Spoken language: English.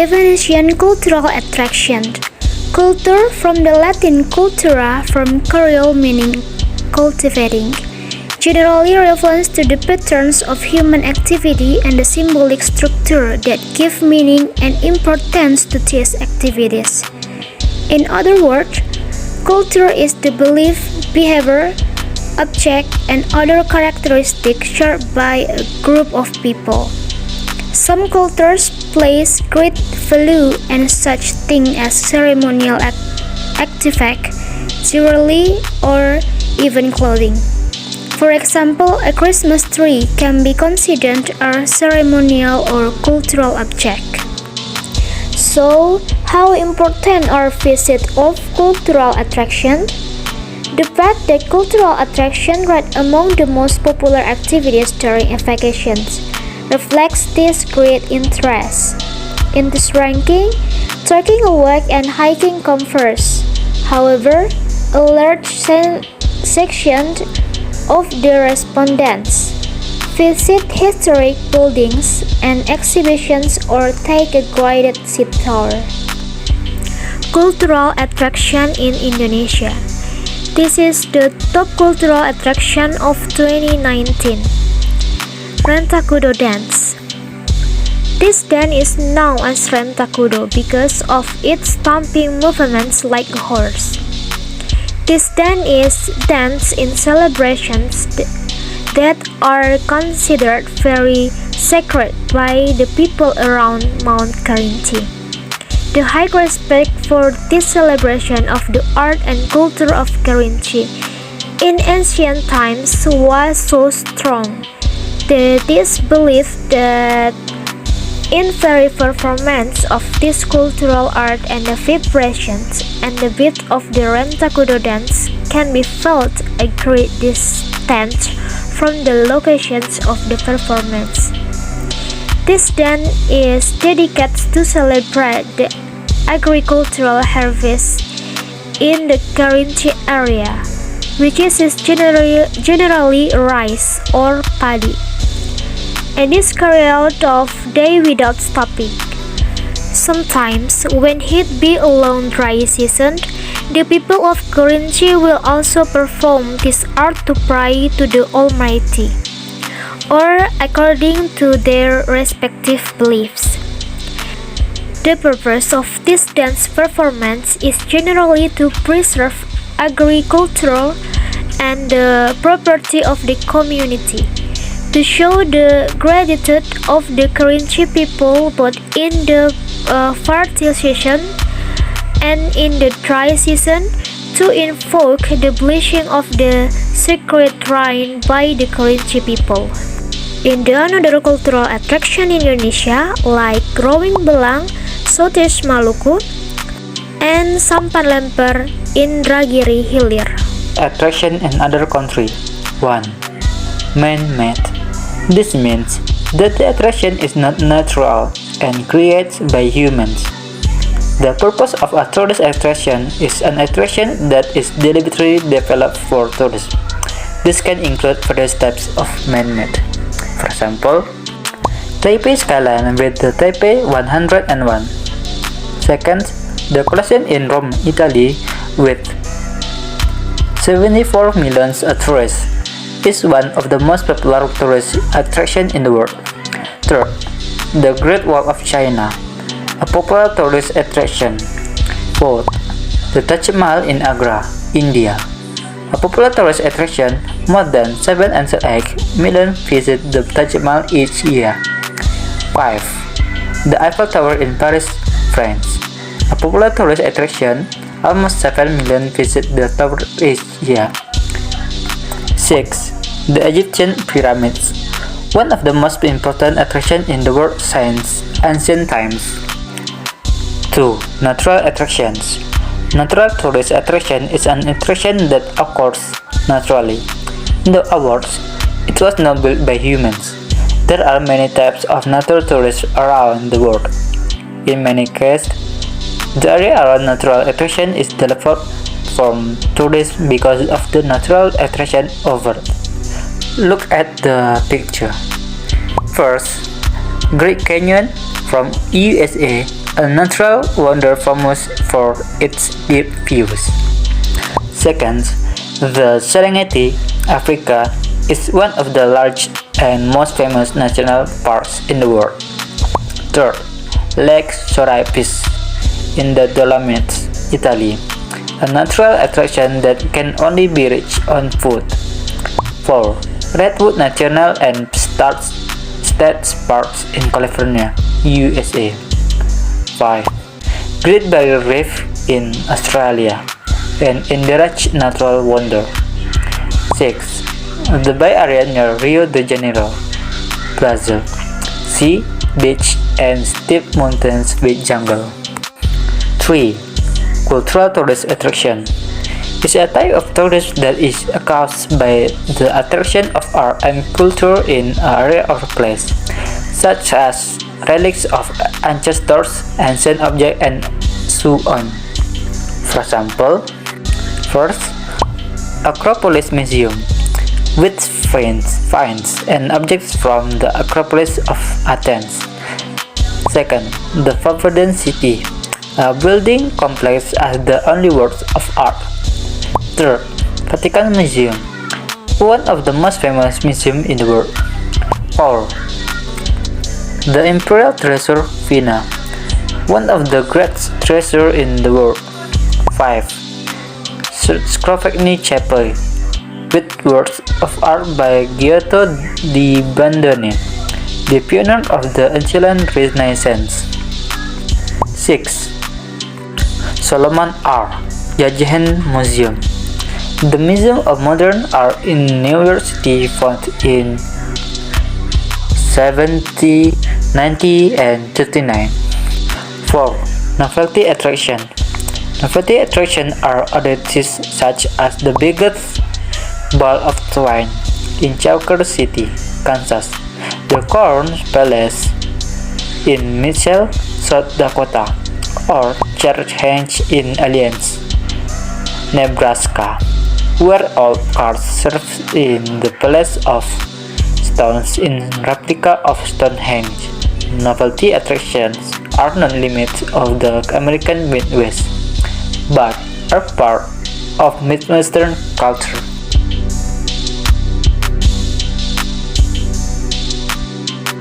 Definition: cultural attraction. Culture, from the Latin cultura, from Creole meaning cultivating, generally refers to the patterns of human activity and the symbolic structure that give meaning and importance to these activities. In other words, culture is the belief, behavior, object, and other characteristics shared by a group of people. Some cultures place great value on such things as ceremonial artifacts, jewelry, or even clothing. For example, a Christmas tree can be considered a ceremonial or cultural object. So, how important are visits of cultural attraction? The fact that cultural attraction rank among the most popular activities during vacations reflects this great interest. In this ranking, taking a walk and hiking come first. However, a large section of the respondents visit historic buildings and exhibitions or take a guided sea tour. Cultural attraction in Indonesia. This is the top cultural attraction of 2019. Rentakudo dance. This dance is known as Rentakudo because of its stomping movements like a horse. This dance is danced in celebrations that are considered very sacred by the people around Mount Karinci. The high respect for this celebration of the art and culture of Karinci in ancient times was so strong that it is believed that in very performance of this cultural art and the vibrations and the beat of the Rentakudo dance can be felt a great distance from the locations of the performance. This dance is dedicated to celebrate the agricultural harvest in the Karinci area, which is generally rice or paddy, and is carried out of day without stopping. Sometimes, when it be a long dry season, the people of Karinci will also perform this art to pray to the Almighty, or according to their respective beliefs. The purpose of this dance performance is generally to preserve agricultural and the property of the community, to show the gratitude of the Karinci people both in the fertile season and in the dry season, to invoke the blessing of the sacred rain by the Karinci people. In the another cultural attraction in Indonesia, like growing belang, Sotes Maluku, and Sampan Lemper in Indragiri Hilir. Attraction in other country. 1. Man-made. This means that the attraction is not natural and created by humans. The purpose of a tourist attraction is an attraction that is deliberately developed for tourism. This can include various types of man-made. For example, Taipei skyline with the Taipei 101. Second, the Colosseum in Rome, Italy with 74 million tourists is one of the most popular tourist attractions in the world. Third, the Great Wall of China, a popular tourist attraction. Fourth, the Taj Mahal in Agra, India, a popular tourist attraction. More than 7.8 million visit the Taj Mahal each year. 5. The Eiffel Tower in Paris, France, a popular tourist attraction. Almost 7 million visit the tower each year. 6. The Egyptian pyramids, one of the most important attractions in the world since ancient times. 2. Natural attractions. Natural tourist attraction is an attraction that occurs naturally. In other words, it was not built by humans. There are many types of natural tourists around the world. In many cases, the area around natural attraction is developed from tourists because of the natural attraction offered. Look at the picture. First, Great Canyon from USA a natural wonder famous for its deep views. Second, the Serengeti, Africa, is one of the large and most famous national parks in the world. Third, Lake Sorapis in the Dolomites, Italy, a natural attraction that can only be reached on foot. 4. Redwood National and State Parks in California, USA. 5. Great Barrier Reef in Australia, an endangered natural wonder. 6. The Bay Area near Rio de Janeiro, Brazil. Sea, beach, and steep mountains with jungle. 3. Cultural tourist attraction is a type of tourism that is caused by the attraction of art and culture in an area or place, such as relics of ancestors, ancient objects, and so on. For example, first, Acropolis Museum, which finds and objects from the Acropolis of Athens. Second, the Forbidden City, a building complex as the only works of art. Third, Vatican Museum, one of the most famous museums in the world. 4. The Imperial Treasure Vienna, one of the greatest treasures in the world. 5. Scrovegni Chapel, with works of art by Giotto di Bandone, the pioneer of the Italian Renaissance. 6. Solomon R. Guggenheim Museum, the Museum of Modern Art in New York City, founded in 1790 and 39. 4. Novelty attraction. Novelty attractions are oddities such as the biggest ball of twine in Chalker City, Kansas, the Corn Palace in Mitchell, South Dakota, or Church Henge in Alliance, Nebraska, where all cars serve in the place of stones in replica of Stonehenge. Novelty attractions are not limits of the American Midwest, but are part of Midwestern culture.